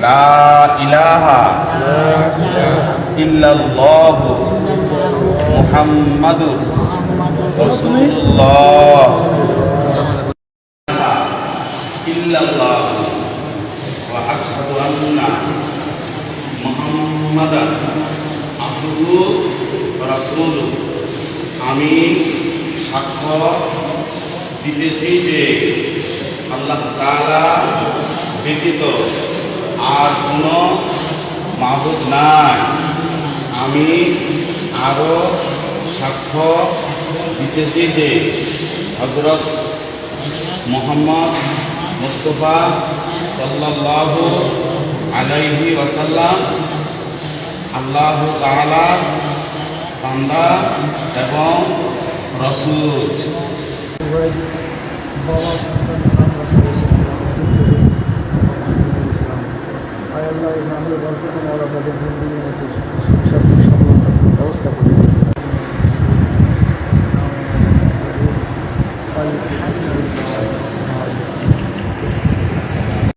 লা ইলাহা ইল্লাল্লাহ মুহাম্মাদুর রাসূলুল্লাহ ইল্লাল্লাহ ওয়া আশহাদু আন্না মুহাম্মাদান আবদুহু ওয়া রাসূলুহু। আমি সাক্ষ্য দিতেছি যে আল্লাহ তাআলা ব্যতীত আর কোনো মাবুদ নাই। আমি আরও সাক্ষ্য দিতেছি যে হযরত মুহাম্মদ মুস্তাফা সাল্লাল্লাহু আলাইহি ওয়াসাল্লাম আল্লাহ তাআলার বান্দা এবং রাসূল। ব্যবস্থা করি।